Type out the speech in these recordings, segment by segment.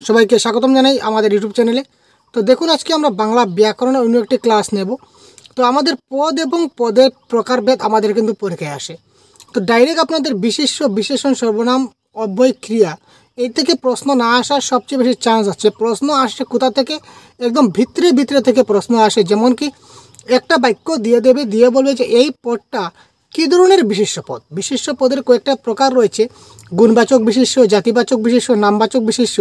সবাইকে স্বাগতম জানাই আমাদের ইউটিউব চ্যানেলে। তো দেখুন, আজকে আমরা বাংলা ব্যাকরণের অন্য একটি ক্লাস নেব। তো আমাদের পদ এবং পদের প্রকারভেদ আমাদের কিন্তু পরীক্ষায় আসে। তো ডাইরেক্ট আপনাদের বিশেষ্য, বিশেষণ, সর্বনাম, অব্যয়, ক্রিয়া এই থেকে প্রশ্ন না আসার সবচেয়ে বেশি চান্স আছে। প্রশ্ন আসে কোথা থেকে? একদম ভিতরে ভিতরে থেকে প্রশ্ন আসে। যেমন কি একটা বাক্য দিয়ে দেবে, দিয়ে বলবে যে এই পদটা কী ধরনের বিশেষ্য পদ। বিশেষ্য পদের কয়েকটা প্রকার রয়েছে: গুণবাচক বিশেষ্য, জাতিবাচক বিশেষ্য, নামবাচক বিশেষ্য।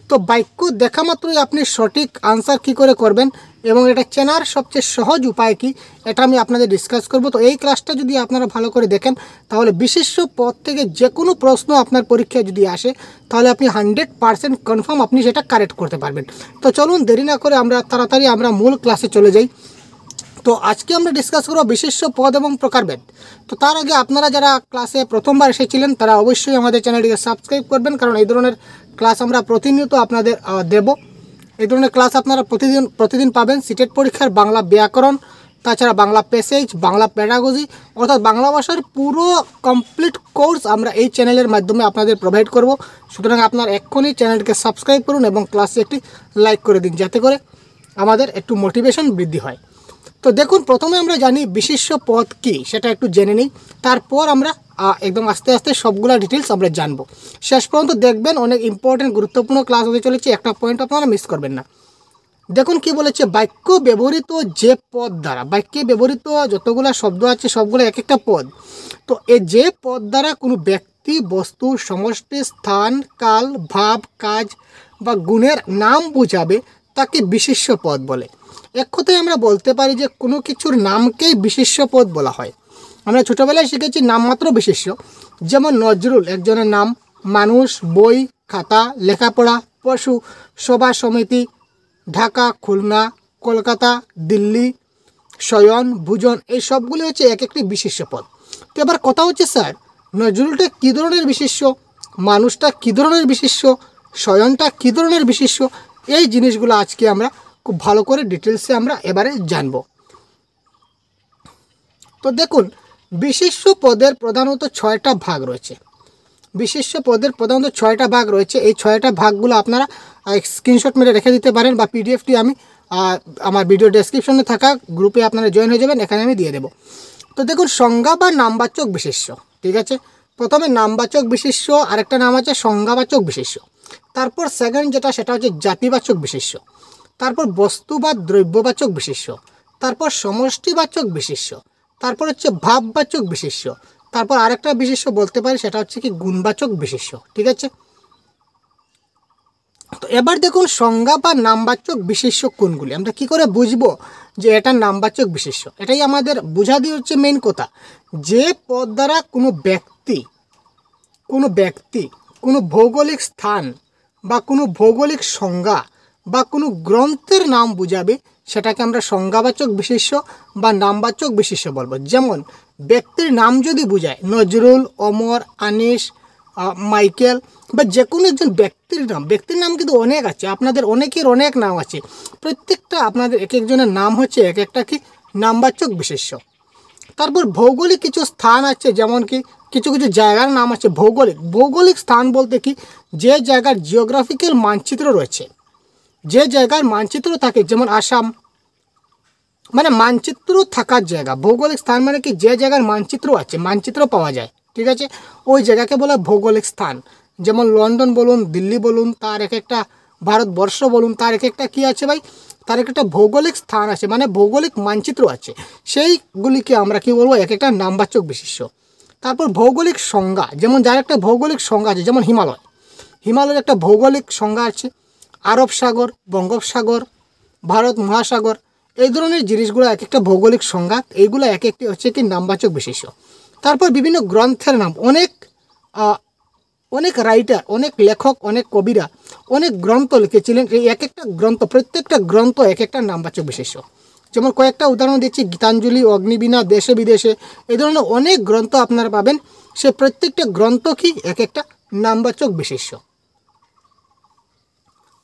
তো বাক্য দেখা মাত্রই আপনি সঠিক আনসার কী করে করবেন এবং এটা চেনার সবচেয়ে সহজ উপায় কি, এটা আমি আপনাদের ডিসকাস করব। তো এই ক্লাসটা যদি আপনারা ভালো করে দেখেন, তাহলে বিশেষ্য পদ থেকে যে কোনো প্রশ্ন আপনার পরীক্ষায় যদি আসে, তাহলে আপনি 100% কনফার্ম আপনি সেটা কারেক্ট করতে পারবেন। তো চলুন দেরি না করে আমরা তাড়াতাড়ি মূল ক্লাসে চলে যাই। তো আজকে আমরা ডিসকাস করব বিশেষ্য পদ এবং প্রকারভেদ। তো তার আগে আপনারা যারা ক্লাসে প্রথমবার এসেছিলেন তারা অবশ্যই আমাদের চ্যানেলটিকে সাবস্ক্রাইব করবেন, কারণ এই ধরনের ক্লাস আমরা প্রতিনিয়ত আপনাদের দেব। এই ধরনের ক্লাস আপনারা প্রতিদিন পাবেন। সিটেট পরীক্ষার বাংলা ব্যাকরণ, তাছাড়া বাংলা প্যাসেজ, বাংলা প্যাডাগজি, অর্থাৎ বাংলা ভাষার পুরো কমপ্লিট কোর্স আমরা এই চ্যানেলের মাধ্যমে আপনাদের প্রোভাইড করব। সুতরাং আপনার এক্ষুনি চ্যানেলটিকে সাবস্ক্রাইব করুন এবং ক্লাসে একটি লাইক করে দিন, যাতে করে আমাদের একটু মোটিভেশন বৃদ্ধি হয়। তো দেখুন, প্রথমে আমরা জানি বিশেষ্য পদ কী, সেটা একটু জেনে নিই। তারপর আমরা একদম আস্তে আস্তে সবগুলা ডিটেলস আমরা জানবো। শেষ পর্যন্ত দেখবেন, অনেক ইম্পর্টেন্ট গুরুত্বপূর্ণ ক্লাস হতে চলেছে। একটা পয়েন্ট আপনারা মিস করবেন না। দেখুন কি বলেছে, বাক্য ব্যবহৃত যে পদ দ্বারা, বাক্যে ব্যবহৃত যতগুলো শব্দ আছে সবগুলো এক একটা পদ। তো এই যে পদ দ্বারা কোনো ব্যক্তি, বস্তু, সমষ্টি, স্থান, কাল, ভাব, কাজ বা গুণের নাম বোঝাবে তাকে বিশেষ্য পদ বলে। এক কথায় আমরা বলতে পারি যে কোনো কিছুর নামকেই বিশেষ্য পদ বলা হয়। আমরা ছোটোবেলায় শিখেছি নামমাত্র বিশেষ্য, যেমন নজরুল একজনের নাম, মানুষ, বই, খাতা, লেখাপড়া, পশু, সভা সমিতি, ঢাকা, খুলনা, কলকাতা, দিল্লি, শয়ন, ভোজন, এই সবগুলি হচ্ছে এক একটি বিশেষ্য পদ। তো এবার কথা হচ্ছে, স্যার নজরুলটা কী ধরনের বিশেষ্য, মানুষটা কী ধরনের বিশেষ্য, শয়নটা কী ধরনের বিশেষ্য? এই জিনিসগুলো আজকে আমরা খুব ভালো করে ডিটেলসে আমরা এবারে জানব। তো দেখুন, বিশেষ্য পদের প্রধানত 6টা ভাগ রয়েছে। বিশেষ্য পদের প্রধানত 6টা ভাগ রয়েছে। এই 6টা ভাগগুলো আপনারা স্ক্রিনশট মেরে রেখে দিতে পারেন, বা পিডিএফটি আমি আমার ভিডিও ডেসক্রিপশনে থাকা গ্রুপে আপনারা জয়েন হয়ে যাবেন, এখানে আমি দিয়ে দেবো। তো দেখুন, সংজ্ঞা বা নামবাচক বিশেষ্য, ঠিক আছে। প্রথমে নামবাচক বিশেষ্য, আরেকটা নাম আছে সংজ্ঞাবাচক বিশেষ্য। তারপর সেকেন্ড যেটা, সেটা হচ্ছে জাতিবাচক বিশেষ্য। তারপর বস্তু বা দ্রব্যবাচক বিশেষ্য। তারপর সমষ্টিবাচক বিশেষ্য। তারপর হচ্ছে ভাববাচক বিশেষ্য। তারপর আরেকটা বিশেষ্য বলতে পারি, সেটা হচ্ছে কি গুণবাচক বিশেষ্য, ঠিক আছে। তো এবার দেখুন, সংজ্ঞা বা নামবাচক বিশেষ্য কোনগুলি, আমরা কি করে বুঝবো যে এটা নামবাচক বিশেষ্য? এটাই আমাদের বোঝা দিয়ে হচ্ছে মেইন কথা। যে পদ দ্বারা কোনো ব্যক্তি, কোনো ভৌগোলিক স্থান বা কোনো ভৌগোলিক সংজ্ঞা বা কোনো গ্রন্থের নাম বোঝাবে, সেটাকে আমরা সংজ্ঞাবাচক বিশেষ্য বা নামবাচক বিশেষ্য বলবো। যেমন ব্যক্তির নাম যদি বোঝায়, নজরুল, অমর, আনিস, মাইকেল, বা যে কোনো একজন ব্যক্তির নাম কিন্তু অনেক আছে, আপনাদের অনেকের অনেক নাম আছে। প্রত্যেকটা আপনাদের এক একজনের নাম হচ্ছে এক একটা কি নামবাচক বিশেষ্য। তারপর ভৌগোলিক কিছু স্থান আছে, যেমন কি কিছু কিছু জায়গার নাম আছে ভৌগোলিক স্থান বলতে কি, যে জায়গার জিওগ্রাফিক্যাল মানচিত্র রয়েছে, যে জায়গার মানচিত্র থাকে, যেমন আসাম, মানে মানচিত্র থাকার জায়গা। ভৌগোলিক স্থান মানে কি, যে জায়গার মানচিত্র আছে, মানচিত্র পাওয়া যায়, ঠিক আছে, ওই জায়গাকে বলা ভৌগোলিক স্থান। যেমন লন্ডন বলুন, দিল্লি বলুন, তার এক একটা, ভারতবর্ষ বলুন, তার এক একটা কী আছে ভাই, তার এক একটা ভৌগোলিক স্থান আছে, মানে ভৌগোলিক মানচিত্র আছে। সেইগুলিকে আমরা কি বলবো, এক একটা নামবাচক বিশেষ্য। তারপর ভৌগোলিক সংজ্ঞা, যেমন যার একটা ভৌগোলিক সংজ্ঞা আছে, যেমন হিমালয়ের একটা ভৌগোলিক সংজ্ঞা আছে। আরব সাগর, বঙ্গোপসাগর, ভারত মহাসাগর, এই ধরনের জিনিসগুলো এক একটা ভৌগোলিক সংজ্ঞা। এইগুলো এক একটি হচ্ছে কি নামবাচক বিশেষ্য। তারপর বিভিন্ন গ্রন্থের নাম, অনেক রাইটার, অনেক লেখক, অনেক কবিরা অনেক গ্রন্থ লিখেছিলেন। এই এক একটা গ্রন্থ, প্রত্যেকটা গ্রন্থ এক একটা নামবাচক বিশেষ্য। যেমন কয়েকটা উদাহরণ দিচ্ছি, গীতাঞ্জলি, অগ্নিবীণা, দেশে বিদেশে, এই ধরনের অনেক গ্রন্থ আপনারা পাবেন। সে প্রত্যেকটা গ্রন্থ কি এক একটা নামবাচক বিশেষ্য।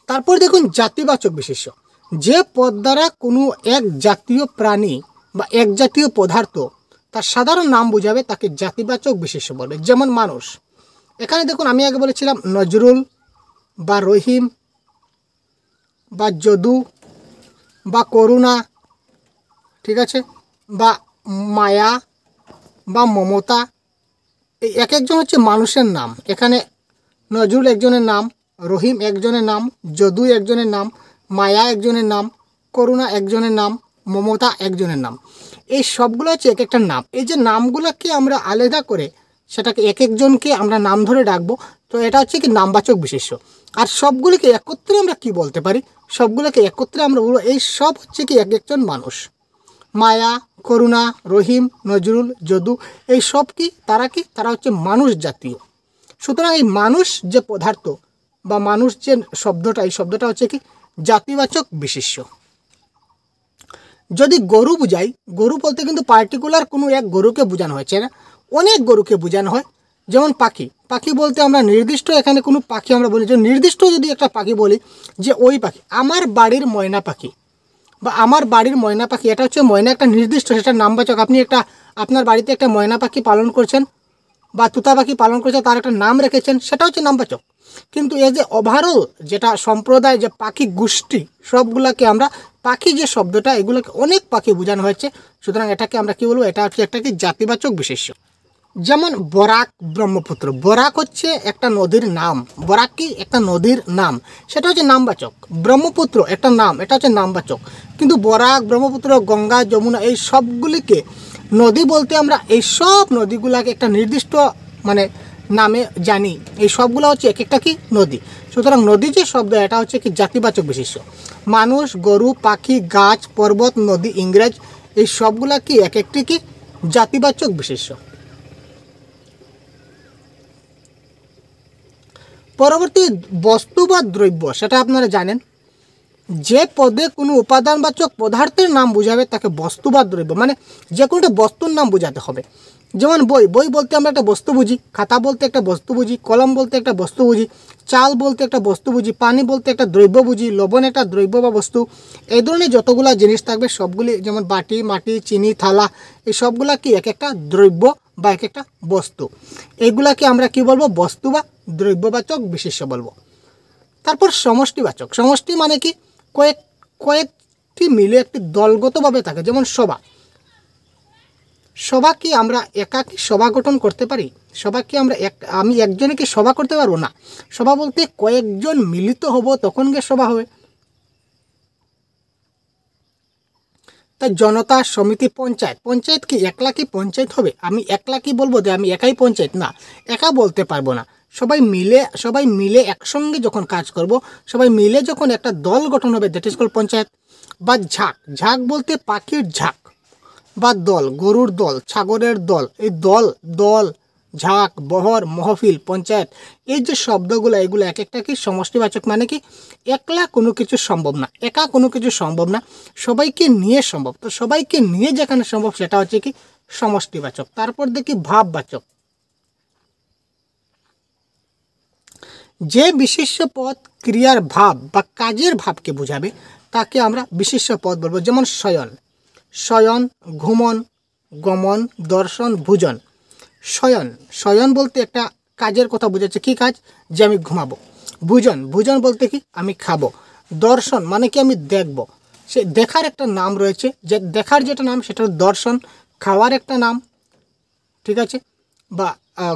তারপর দেখুন, জাতিবাচক বিশেষ্য, যে পদ দ্বারা কোনো এক জাতীয় প্রাণী বা এক জাতীয় পদার্থ তার সাধারণ নাম বোঝাবে, তাকে জাতিবাচক বিশেষ্য বলবে। যেমন মানুষ, এখানে দেখুন আমি আগে বলেছিলাম নজরুল বা রহিম বা যদু বা করুণা, ঠিক আছে, বা মায়া বা মমতা, এই এক একজন হচ্ছে মানুষের নাম। এখানে নজরুল একজনের নাম, রহিম একজনের নাম, যদু একজনের নাম, মায়া একজনের নাম, করুণা একজনের নাম, মমতা একজনের নাম। এই সবগুলো হচ্ছে এক একটা নাম। এই যে নামগুলোকে আমরা আলাদা করে সেটাকে এক একজনকে আমরা নাম ধরে ডাকবো, তো এটা হচ্ছে কি নামবাচক বিশেষ্য। আর সবগুলোকে একত্রে আমরা কি বলতে পারি, সবগুলোকে একত্রে আমরা বলবো এই সব হচ্ছে কি এক একজন মানুষ। মায়া, করুণা, রহিম, নজরুল, যদু, এই সব কি তারা কি, তারা হচ্ছে মানুষ জাতীয়। সুতরাং এই মানুষ যে পদার্থ বা মানুষ যে শব্দটা, এই শব্দটা হচ্ছে কি জাতিবাচক বিশেষ্য। যদি গরু বুঝাই, গরু বলতে কিন্তু পার্টিকুলার কোনো এক গরুকে বোঝানো হয়েছে না, অনেক গরুকে বোঝানো হয়। যেমন পাখি, পাখি বলতে আমরা নির্দিষ্ট এখানে কোনো পাখি আমরা বলি যে নির্দিষ্ট যদি একটা পাখি বলি যে ওই পাখি আমার বাড়ির ময়না পাখি বা আমার বাড়ির ময়না পাখি, এটা হচ্ছে ময়না একটা নির্দিষ্ট, সেটার নামবাচক। আপনি একটা আপনার বাড়িতে একটা ময়না পাখি পালন করছেন বা তুতা পাখি পালন করছেন, তার একটা নাম রেখেছেন, সেটা হচ্ছে নামবাচক। কিন্তু এই যে ওভারঅল যেটা সম্প্রদায়, যে পাখি গোষ্ঠী, সবগুলোকে আমরা পাখি যে শব্দটা, এগুলোকে অনেক পাখি বোঝানো হয়েছে। সুতরাং এটাকে আমরা কি বলবো, এটা হচ্ছে একটা কি জাতিবাচক বিশেষ্য। যেমন বরাক, ব্রহ্মপুত্র, বরাক হচ্ছে একটা নদীর নাম, বরাক কি একটা নদীর নাম, সেটা হচ্ছে নামবাচক। ব্রহ্মপুত্র একটা নাম, এটা হচ্ছে নামবাচক। কিন্তু বরাক, ব্রহ্মপুত্র, গঙ্গা, যমুনা, এই সবগুলিকে নদী বলতে আমরা এই সব নদীগুলাকে একটা নির্দিষ্ট মানে নামে জানি। এই সবগুলো হচ্ছে এক একটা কি নদী। সুতরাং নদী যে শব্দ, এটা হচ্ছে কি জাতিবাচক বিশেষ্য। মানুষ, গরু, পাখি, গাছ, পর্বত, নদী, ইংরেজ, এই সবগুলা কি এক একটি কি জাতিবাচক বিশেষ্য। পরবর্তী বস্তু বা দ্রব্য, সেটা আপনারা জানেন। যে পদে কোনো উপাদানবাচক পদার্থের নাম বোঝাবে তাকে বস্তু বা দ্রব্য, মানে যে কোনো একটা বস্তুর নাম বোঝাতে হবে। যেমন বই, বই বলতে আমরা একটা বস্তু বুঝি, খাতা বলতে একটা বস্তু বুঝি, কলম বলতে একটা বস্তু বুঝি, চাল বলতে একটা বস্তু বুঝি, পানি বলতে একটা দ্রব্য বুঝি, লবণ একটা দ্রব্য বা বস্তু। এই ধরনের যতগুলা জিনিস থাকবে সবগুলি, যেমন বাটি, মাটি, চিনি, থালা, এই সবগুলা কি এক একটা দ্রব্য বা এক একটা বস্তু। এইগুলাকে আমরা কি বলবো, বস্তু বা দ্রব্যবাচক বিশেষ্য বলবো। তারপর সমষ্টিবাচক, সমষ্টি মানে কি কয়েকটি মিলে একটি দলগতভাবে থাকে। যেমন সভা, সভা কি আমরা একাকী সভা গঠন করতে পারি? সভা কি আমরা আমি একজনে কি সভা করতে পারবো না? সভা বলতে কয়েকজন মিলিত হব, তখন গিয়ে সভা হবে। তাই জনতা, সমিতি, পঞ্চায়েত, পঞ্চায়েত কি একলা কি পঞ্চায়েত হবে? আমি একলা কি বলবো যে আমি একাই পঞ্চায়েত? না, একা বলতে পারবো না। সবাই মিলে একসঙ্গে যখন কাজ করব, সবাই মিলে যখন একটা দল গঠন হবে, দ্যাট ইজ কল পঞ্চায়েত। বা ঝাঁক, ঝাঁক বলতে পাখির ঝাঁক, বা দল, গরুর দল, ছাগলের দল, এই দল, দল, ঝাঁক, বহর, মহফিল, পঞ্চায়েত, এই যে শব্দগুলো, এগুলো এক একটা কি সমষ্টিবাচক। মানে কি একলা কোনো কিছু সম্ভব না, একা কোনো কিছু সম্ভব না, সবাইকে নিয়ে সম্ভব। তো সবাইকে নিয়ে যেখানে সম্ভব সেটা হচ্ছে কি সমষ্টিবাচক। তারপর দেখি ভাববাচক। যে বিশেষ্য পদ ক্রিয়ার ভাব বা কাজের ভাবকে বোঝাবে তাকে আমরা বিশেষ্য পদ বলবো। যেমন শয়ন, শয়ন, ঘুমন, গমন, দর্শন, ভোজন। শয়ন, শয়ন বলতে একটা কাজের কথা বোঝাচ্ছে, কি কাজ, যে আমি ঘুমাবো। ভোজন, ভোজন বলতে কি আমি খাবো। দর্শন মানে কি আমি দেখব, সে দেখার একটা নাম রয়েছে, যে দেখার যেটা নাম সেটা দর্শন। খাওয়ার একটা নাম, ঠিক আছে, বা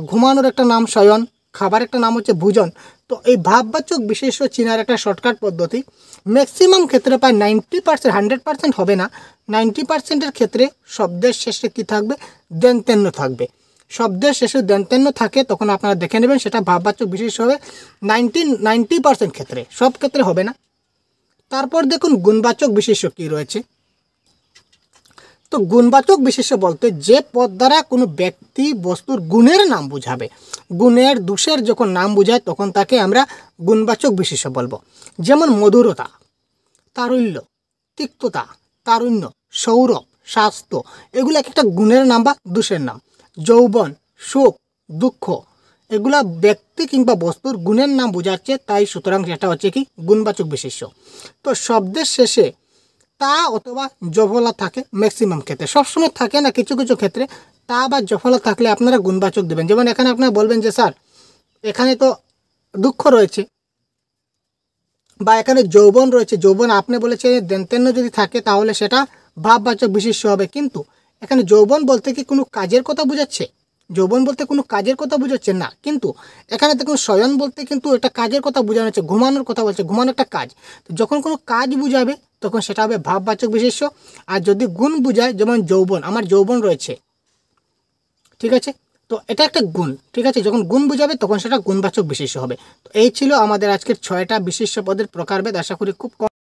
ঘুমানোর একটা নাম শয়ন, খাবার একটা নাম হচ্ছে ভোজন। তো এই ভাববাচক বিশেষ্য চিনার একটা শর্টকাট পদ্ধতি, ম্যাক্সিমাম ক্ষেত্রে প্রায় 90%, 100% হবে না, 90%-এর ক্ষেত্রে শব্দের শেষে কী থাকবে, দন্ত্যন্য থাকবে। শব্দের শেষে দন্ত্যন্য থাকে তখন আপনারা দেখে নেবেন, সেটা ভাববাচক বিশেষ্য হবে 90% ক্ষেত্রে, সব ক্ষেত্রে হবে না। তারপর দেখুন গুণবাচক বিশেষ্য কী রয়েছে। তো গুণবাচক বিশেষ্য বলতে যে পদ দ্বারা কোনো ব্যক্তি বস্তুর গুণের নাম বোঝাবে, গুণের দোষের যখন নাম বোঝায় তখন তাকে আমরা গুণবাচক বিশেষ্য বলবো। যেমন মধুরতা, তারল্য, তিক্ততা, তারুণ্য, সৌরভ, স্বাস্থ্য, এগুলো একটা গুণের নাম বা দোষের নাম। যৌবন, সুখ, দুঃখ, এগুলা ব্যক্তি কিংবা বস্তুর গুণের নাম বোঝাচ্ছে, তাই সুতরাং সেটা হচ্ছে কি গুণবাচক বিশেষ্য। তো শব্দের শেষে তা অথবা জফলা থাকে ম্যাক্সিমাম ক্ষেত্রে, সবসময় থাকে না, কিছু কিছু ক্ষেত্রে তা বা জফলা থাকলে আপনারা গুণবাচক দেবেন। যেমন এখানে আপনারা বলবেন যে স্যার এখানে তো দুঃখ রয়েছে, বা এখানে যৌবন রয়েছে, যৌবন আপনি বলেছে দন্তেন্য যদি থাকে তাহলে সেটা ভাববাচক বিশেষ্য হবে, কিন্তু এখানে যৌবন বলতে কি কোনো কাজের কথা বোঝাচ্ছে? যৌবন বলতে কোনো কাজের কথা বোঝাচ্ছে না, কিন্তু এখানে দেখুন শয়ন বলতে কিন্তু এটা কাজের কথা বোঝানো হচ্ছে, ঘুমানোর কথা বলছে, ঘুমানো একটা কাজ। তো যখন কোনো কাজ বুঝাবে তখন সেটা হবে ভাববাচক বিশেষ্য। আর যদি গুণ বুঝায়, যেমন যৌবন, আমার যৌবন রয়েছে, ঠিক আছে, তো এটা একটা গুণ, ঠিক আছে, যখন গুণ বুঝাবে তখন সেটা গুণবাচক বিশেষ্য হবে। তো এই ছিল আমাদের আজকের 6টা বিশেষ্য পদের প্রকারভেদ। আশা করি খুব